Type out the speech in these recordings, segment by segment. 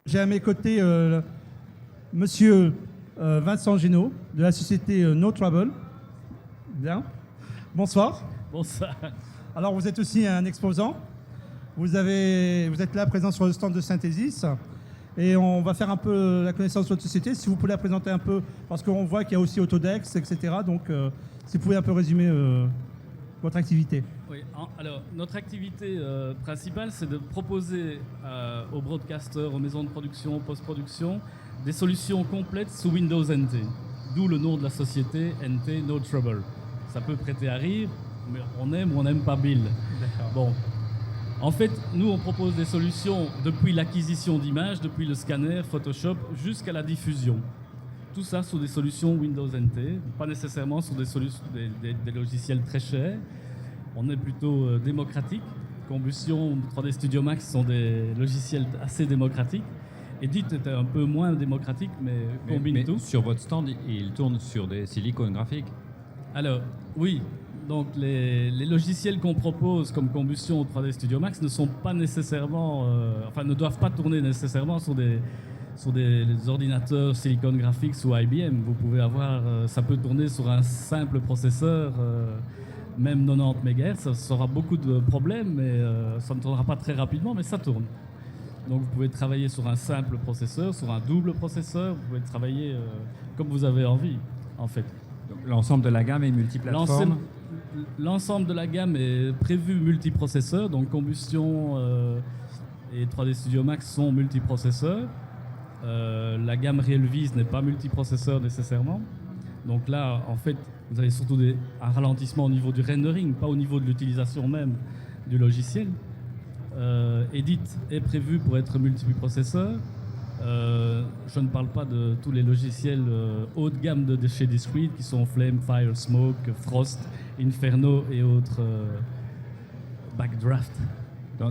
J'ai à mes côtés monsieur Vincent Génaud de la société No Trouble. Bien. Bonsoir. Bonsoir. Alors vous êtes aussi un exposant. Vous êtes là présent sur le stand de Synthesis. Et on va faire un peu la connaissance de votre société. Si vous pouvez la présenter un peu, parce qu'on voit qu'il y a aussi Autodex, etc. Donc si vous pouvez un peu résumer votre activité. Oui, alors notre activité principale, c'est de proposer aux broadcasters, aux maisons de production, post-production, des solutions complètes sous Windows NT. D'où le nom de la société, NT No Trouble. Ça peut prêter à rire, mais on aime ou on n'aime pas Bill. D'accord. Bon. En fait, nous, on propose des solutions depuis l'acquisition d'images, depuis le scanner, Photoshop, jusqu'à la diffusion. Tout ça sous des solutions Windows NT, pas nécessairement sur des logiciels très chers. On est plutôt démocratique. Combustion, 3D Studio Max sont des logiciels assez démocratiques. Edit était un peu moins démocratique, mais combine tout. Sur votre stand, il tourne sur des silicones graphiques. Alors, oui. Donc, les logiciels qu'on propose comme Combustion ou 3D Studio Max ne sont pas nécessairement, ne doivent pas tourner nécessairement sur des ordinateurs Silicon Graphics ou IBM. Vous pouvez avoir, ça peut tourner sur un simple processeur, même 90 MHz. Ça aura beaucoup de problèmes, mais ça ne tournera pas très rapidement, mais ça tourne. Donc vous pouvez travailler sur un simple processeur, sur un double processeur. Vous pouvez travailler comme vous avez envie, en fait. Donc, l'ensemble de la gamme est multiplateforme. L'ensemble de la gamme est prévu multiprocesseur, donc Combustion et 3D Studio Max sont multiprocesseurs. La gamme RealViz n'est pas multiprocesseur nécessairement. Donc là, en fait, vous avez surtout un ralentissement au niveau du rendering, pas au niveau de l'utilisation même du logiciel. Edit est prévu pour être multiprocesseur. Je ne parle pas de tous les logiciels haut de gamme de chez Discrete qui sont Flame, Fire, Smoke, Frost, Inferno et autres Backdraft.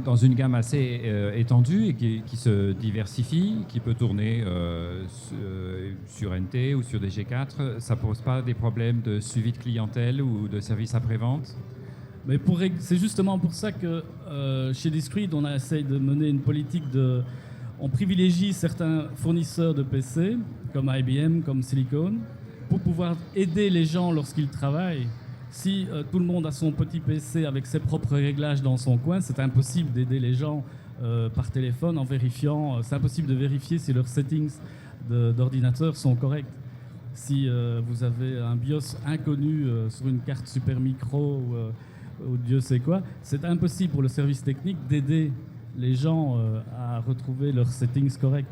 Dans une gamme assez étendue et qui se diversifie, qui peut tourner sur NT ou sur des G4, ça ne pose pas des problèmes de suivi de clientèle ou de service après-vente? Mais c'est justement pour ça que chez Discrete, on essaye de mener une politique on privilégie certains fournisseurs de PC, comme IBM, comme Silicon, pour pouvoir aider les gens lorsqu'ils travaillent. Si tout le monde a son petit PC avec ses propres réglages dans son coin, c'est impossible d'aider les gens par téléphone en vérifiant. C'est impossible de vérifier si leurs settings d'ordinateur sont corrects. Si vous avez un BIOS inconnu sur une carte Super Micro ou Dieu sait quoi, c'est impossible pour le service technique d'aider les gens à retrouver leurs settings corrects.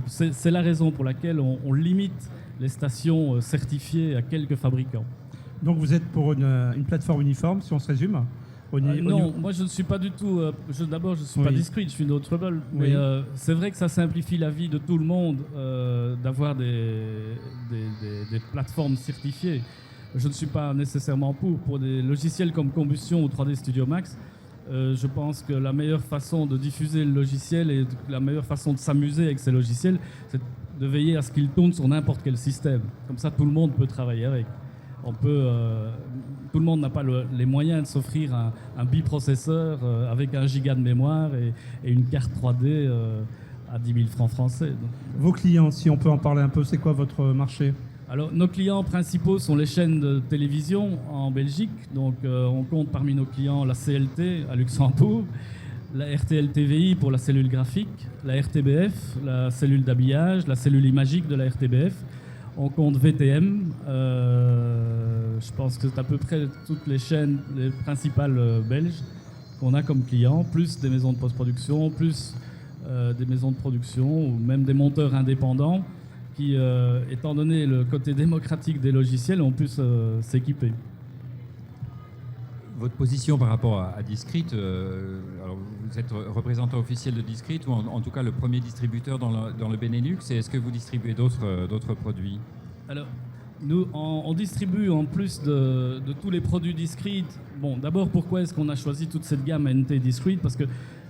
C'est la raison pour laquelle on limite les stations certifiées à quelques fabricants. Donc vous êtes pour une plateforme uniforme, si on se résume Non, moi je ne suis pas du tout... D'abord, je ne suis pas Discrete, je suis No Trouble. Oui. Mais c'est vrai que ça simplifie la vie de tout le monde d'avoir des plateformes certifiées. Je ne suis pas nécessairement pour des logiciels comme Combustion ou 3D Studio Max. Je pense que la meilleure façon de diffuser le logiciel et la meilleure façon de s'amuser avec ces logiciels, c'est de veiller à ce qu'ils tournent sur n'importe quel système. Comme ça, tout le monde peut travailler avec. Tout le monde n'a pas les moyens de s'offrir un biprocesseur avec 1 giga de mémoire et une carte 3D à 10 000 francs français. Donc, vos clients, si on peut en parler un peu, c'est quoi votre marché? alors, nos clients principaux sont les chaînes de télévision en Belgique. Donc, on compte parmi nos clients la CLT à Luxembourg, la RTL TVI pour la cellule graphique, la RTBF, la cellule d'habillage, la cellule imagique de la RTBF. On compte VTM. Je pense que c'est à peu près toutes les chaînes, les principales belges qu'on a comme clients, plus des maisons de post-production, plus des maisons de production ou même des monteurs indépendants qui, étant donné le côté démocratique des logiciels, ont pu s'équiper. Votre position par rapport à Discrete, alors vous êtes représentant officiel de Discrete ou en tout cas le premier distributeur dans le Benelux, et est-ce que vous distribuez d'autres produits? Alors, nous, on distribue en plus de tous les produits Discrete. Bon, d'abord, pourquoi est-ce qu'on a choisi toute cette gamme NT Discrete? Parce que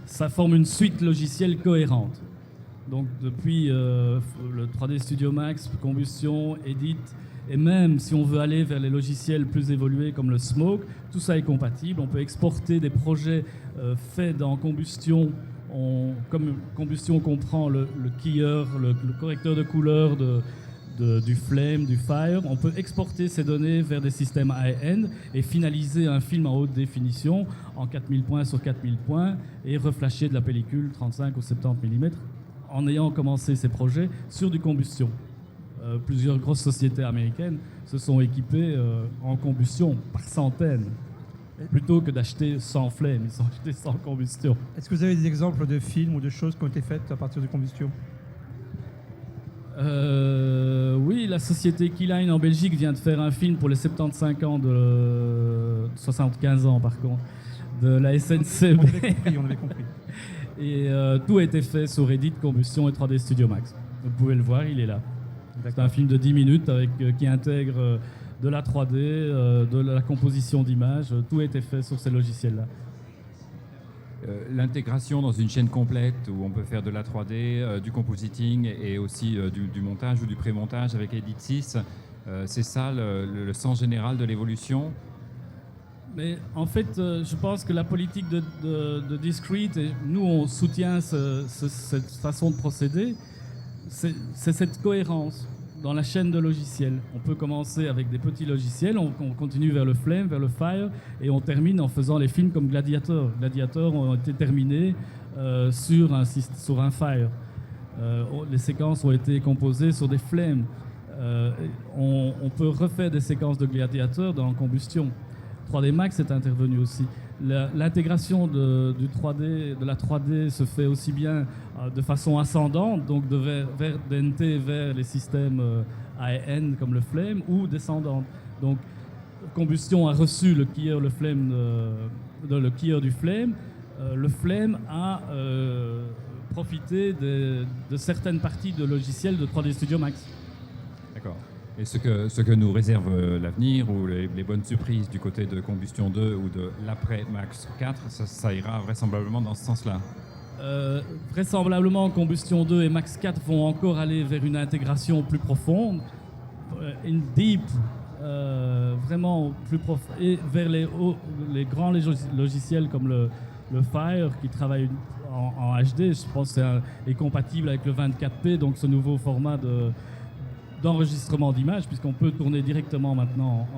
ça forme une suite logicielle cohérente. Donc, depuis le 3D Studio Max, Combustion, Edit, et même si on veut aller vers les logiciels plus évolués comme le Smoke, tout ça est compatible. On peut exporter des projets faits dans Combustion Comme combustion comprend le keyer, le correcteur de couleur du flame, du fire, on peut exporter ces données vers des systèmes high-end et finaliser un film en haute définition en 4000 points sur 4000 points et reflasher de la pellicule 35 ou 70 mm en ayant commencé ces projets sur du combustion. Plusieurs grosses sociétés américaines se sont équipées en combustion par centaines. Plutôt que d'acheter sans flemme, ils sont achetés sans combustion. Est-ce que vous avez des exemples de films ou de choses qui ont été faites à partir de combustion? Oui, la société Keyline en Belgique vient de faire un film pour les 75 ans 75 ans par contre, de la SNCB. On avait compris. Et tout a été fait sur Edit, Combustion et 3D Studio Max. Vous pouvez le voir, il est là. C'est un film de 10 minutes qui intègre de la 3D, de la composition d'images. Tout a été fait sur ces logiciels-là. L'intégration dans une chaîne complète où on peut faire de la 3D, du compositing et aussi du montage ou du pré-montage avec Edit 6, c'est ça le sens général de l'évolution? Mais en fait, je pense que la politique de Discrete, et nous on soutient cette façon de procéder, c'est cette cohérence dans la chaîne de logiciels. On peut commencer avec des petits logiciels, on continue vers le Flame, vers le Fire, et on termine en faisant les films comme Gladiator. Gladiator ont été terminés sur un Fire. Les séquences ont été composées sur des Flames. On peut refaire des séquences de Gladiator dans Combustion. 3D Max est intervenu aussi. L'intégration de la 3D se fait aussi bien de façon ascendante, donc vers DNT vers les systèmes high-end comme le Flame, ou descendante. Donc Combustion a reçu le keyer, le keyer du Flame. Le Flame a profité de certaines parties de logiciels de 3D Studio Max. D'accord. Et ce que nous réserve l'avenir ou les bonnes surprises du côté de Combustion 2 ou de l'après Max 4, ça ira vraisemblablement dans ce sens-là. Vraisemblablement, Combustion 2 et Max 4 vont encore aller vers une intégration plus profonde, une deep, vraiment plus profonde, et vers les grands logiciels comme le Fire qui travaille en HD. Je pense que c'est compatible avec le 24p, donc ce nouveau format d'enregistrement d'images, puisqu'on peut tourner directement maintenant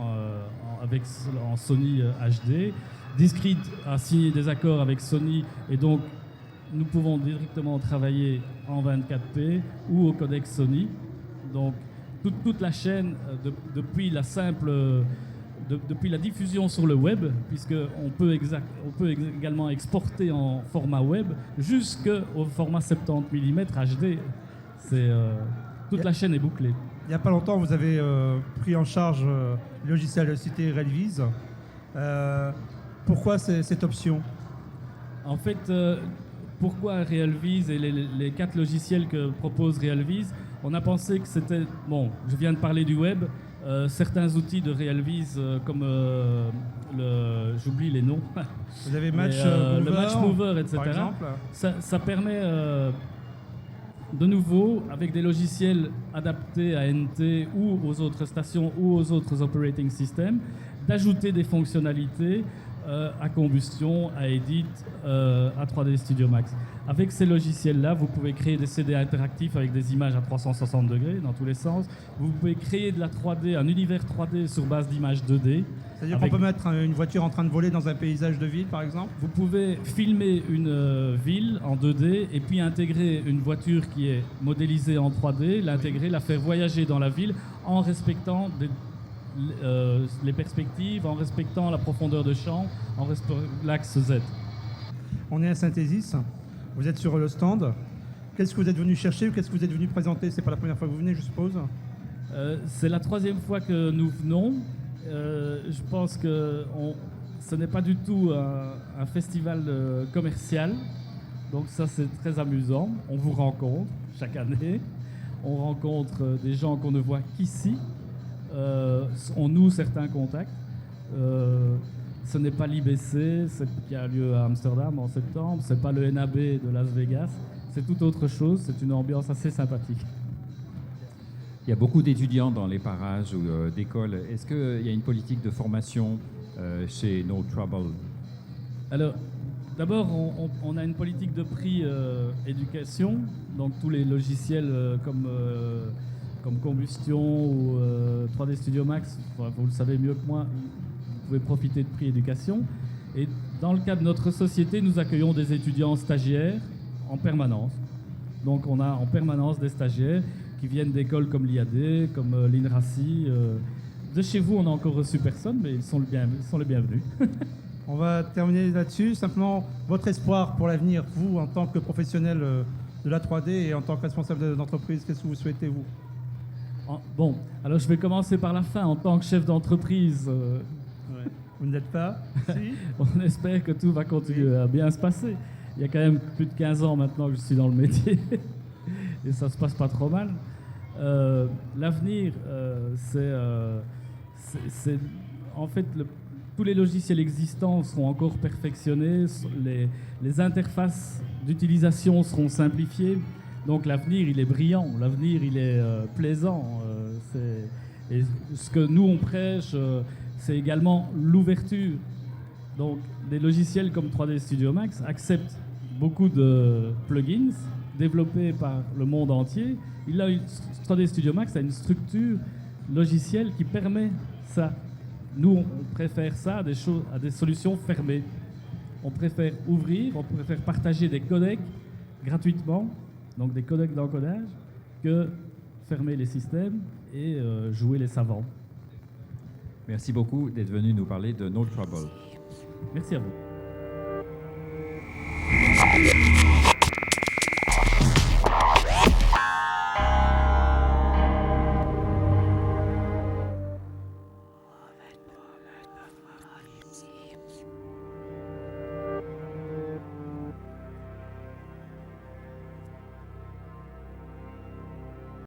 en Sony HD. Discrete a signé des accords avec Sony et donc nous pouvons directement travailler en 24p ou au codec Sony. Donc toute la chaîne, depuis la diffusion sur le web, puisqu'on peut également exporter en format web jusqu'au format 70 mm HD. Toute la chaîne est bouclée. Il n'y a pas longtemps, vous avez pris en charge le logiciel cité Realvise. Pourquoi cette option? En fait, pourquoi Realvise et les 4 logiciels que propose Realvise? On a pensé que c'était... Bon, je viens de parler du web. Certains outils de Realvise, comme j'oublie les noms. Vous avez le Match Mover, etc. Par exemple. Ça permet... de nouveau, avec des logiciels adaptés à NT ou aux autres stations ou aux autres operating systems, d'ajouter des fonctionnalités à Combustion, à Edit, à 3D Studio Max. Avec ces logiciels-là, vous pouvez créer des CD interactifs avec des images à 360 degrés dans tous les sens. Vous pouvez créer de la 3D, un univers 3D sur base d'images 2D. C'est-à-dire qu'on peut mettre une voiture en train de voler dans un paysage de ville, par exemple? Vous pouvez filmer une ville en 2D et puis intégrer une voiture qui est modélisée en 3D, l'intégrer, la faire voyager dans la ville en respectant les perspectives, en respectant la profondeur de champ, en respectant l'axe Z. On est à Synthesis, vous êtes sur le stand. Qu'est-ce que vous êtes venu chercher ou qu'est-ce que vous êtes venu présenter? C'est pas la première fois que vous venez, je suppose? C'est la 3e fois que nous venons. Je pense que ce n'est pas du tout un festival commercial, donc ça c'est très amusant. On vous rencontre chaque année, on rencontre des gens qu'on ne voit qu'ici, on noue certains contacts. Ce n'est pas l'IBC qui a lieu à Amsterdam en septembre, c'est pas le NAB de Las Vegas, c'est tout autre chose, c'est une ambiance assez sympathique. Il y a beaucoup d'étudiants dans les parages ou d'écoles. Est-ce qu'il y a une politique de formation chez No Trouble? Alors, D'abord, on a une politique de prix éducation, donc tous les logiciels comme Combustion ou 3D Studio Max, vous le savez mieux que moi, vous pouvez profiter de prix éducation. Et dans le cadre de notre société, nous accueillons des étudiants stagiaires en permanence. Donc on a en permanence des stagiaires qui viennent d'écoles comme l'IAD, comme l'INRACI. De chez vous, on n'a encore reçu personne, mais ils sont les bienvenus. On va terminer là-dessus. Simplement, votre espoir pour l'avenir, vous, en tant que professionnel de la 3D et en tant que responsable d'entreprise, qu'est-ce que vous souhaitez, vous? Bon, alors je vais commencer par la fin. En tant que chef d'entreprise, Ouais. Vous ne l'êtes pas? Si. on espère que tout va continuer à bien se passer. Il y a quand même plus de 15 ans maintenant que je suis dans le métier et ça se passe pas trop mal. L'avenir, c'est en fait tous les logiciels existants seront encore perfectionnés, les interfaces d'utilisation seront simplifiées. Donc l'avenir, il est brillant, l'avenir, il est plaisant. Et ce que nous, on prêche, c'est également l'ouverture. Donc des logiciels comme 3D Studio Max acceptent beaucoup de plugins développés par le monde entier. 3D Studio Max a une structure logicielle qui permet ça. Nous, on préfère ça à des solutions fermées. On préfère ouvrir, on préfère partager des codecs gratuitement, donc des codecs d'encodage, que fermer les systèmes et jouer les savants. Merci beaucoup d'être venu nous parler de No Trouble. Merci à vous.